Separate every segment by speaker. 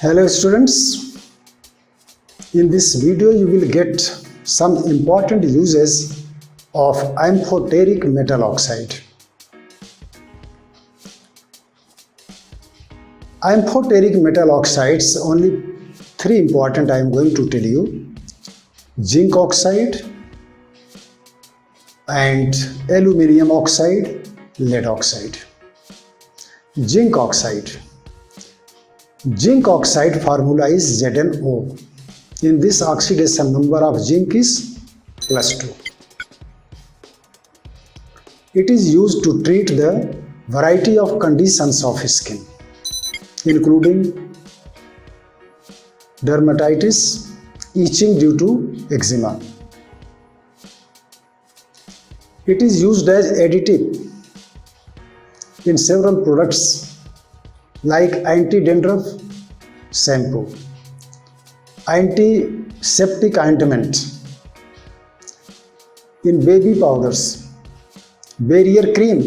Speaker 1: Hello students, in this video you will get some important uses of amphoteric metal oxide. Amphoteric metal oxides, only three important I am going to tell you: zinc oxide and aluminium oxide, lead oxide. Zinc oxide. Zinc oxide formula is ZnO. In this, oxidation number of zinc is +2. It is used to treat the variety of conditions of skin, including dermatitis, itching due to eczema. It is used as additive in several products like anti-dandruff shampoo, antiseptic ointment, in baby powders, barrier cream.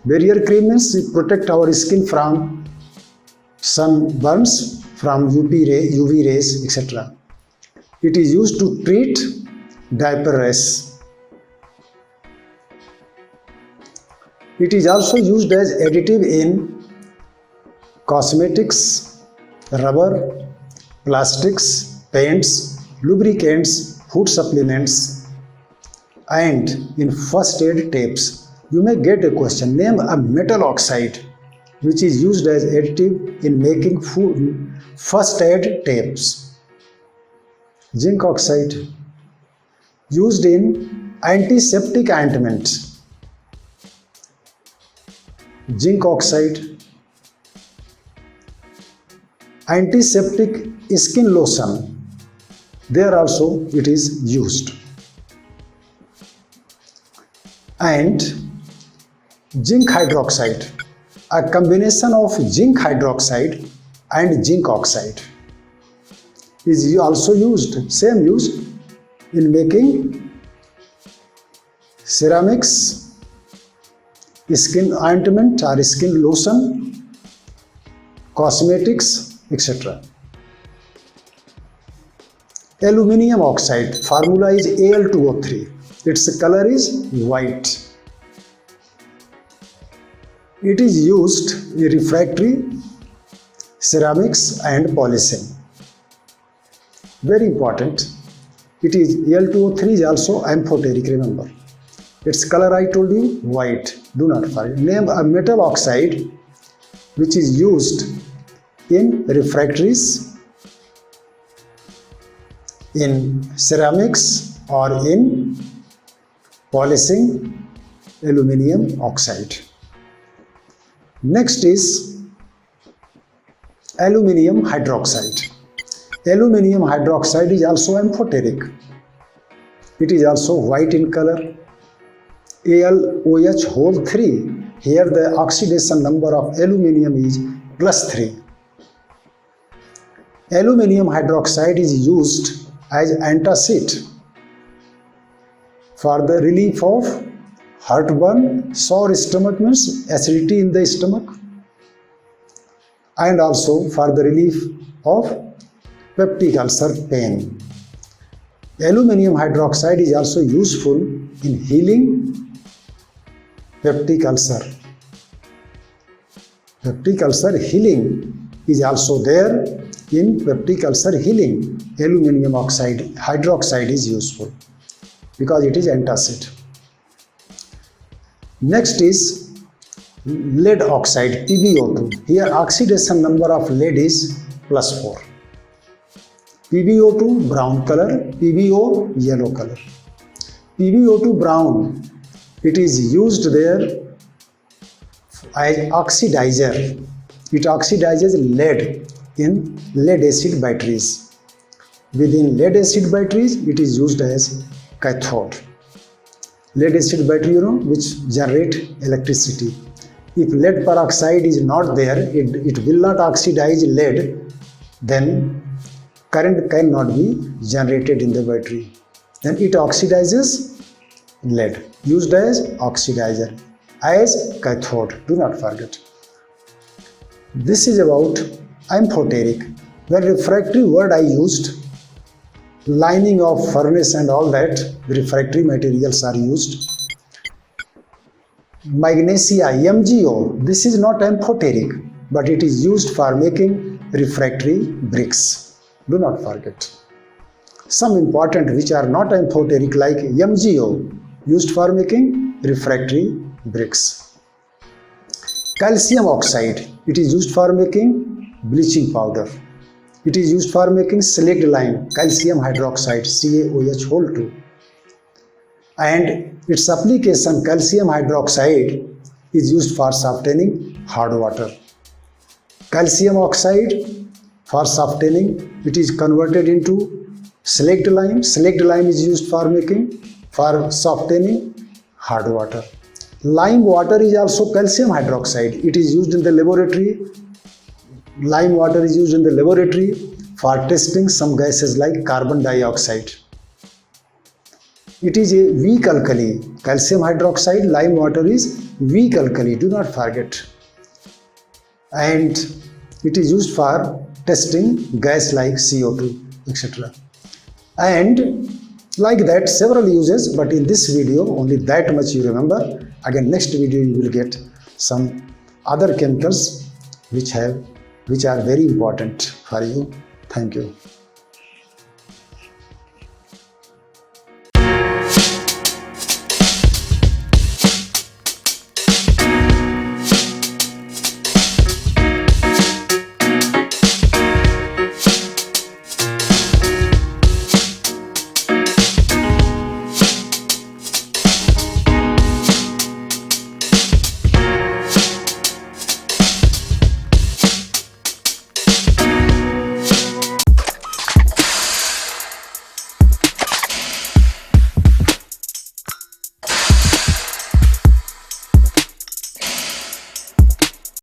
Speaker 1: Barrier cream means it protect our skin from sunburns, from UV rays, etc. It is used to treat diaper rash. It is also used as additive in cosmetics, rubber, plastics, paints, lubricants, food supplements, and in first aid tapes. You may get a question: name a metal oxide which is used as additive in making food first aid tapes. Zinc oxide, used in antiseptic ointment. Zinc oxide, antiseptic skin lotion, there also it is used. And zinc hydroxide, a combination of zinc hydroxide and zinc oxide, is also used, same use in making ceramics, skin ointment or skin lotion, cosmetics, etc. Aluminium oxide, formula is Al2O3. Its color is white. It is used in refractory, ceramics and polishing. Very important. It is Al2O3 is also amphoteric, remember. Its color I told you, white. Do not forget. Name a metal oxide which is used in refractories, in ceramics or in polishing. Aluminium oxide. Next is aluminium hydroxide. Aluminium hydroxide is also amphoteric. It is also white in color. AlOH3. Here the oxidation number of aluminium is +3. Aluminium hydroxide is used as antacid for the relief of heartburn, sore stomach means acidity in the stomach, and also for the relief of peptic ulcer pain. Aluminium hydroxide is also useful in healing peptic ulcer. Peptic ulcer healing is also there. In peptic ulcer healing, aluminium hydroxide is useful because it is antacid. Next is lead oxide, PbO2. Here oxidation number of lead is +4. PbO2 brown color, PbO yellow color. PbO2 brown, it is used there as oxidizer. It oxidizes lead in lead acid batteries. Within lead acid batteries, it is used as cathode. Lead acid battery, which generate electricity. If lead peroxide is not there, it will not oxidize lead, then current cannot be generated in the battery. Then it oxidizes lead, used as oxidizer, as cathode. Do not forget. This is about amphoteric. When refractory word I used, lining of furnace and all that, refractory materials are used. Magnesia, MgO, this is not amphoteric, but it is used for making refractory bricks. Do not forget. Some important which are not amphoteric like MgO, used for making refractory bricks. Calcium oxide, it is used for making bleaching powder. It is used for making slaked lime, calcium hydroxide, CaOH2. And its application, calcium hydroxide, is used for softening hard water. Calcium oxide for softening, it is converted into slaked lime. Slaked lime is used for softening hard water. Lime water is also calcium hydroxide. It is used in the laboratory. Lime water is used in the laboratory for testing some gases like carbon dioxide. It is a weak alkali. Calcium hydroxide, lime water is weak alkali. Do not forget. And it is used for testing gas like CO2, etc. And like that, several uses, but in this video, only that much you remember. Again, next video you will get some other chemicals which are very important for you. Thank you.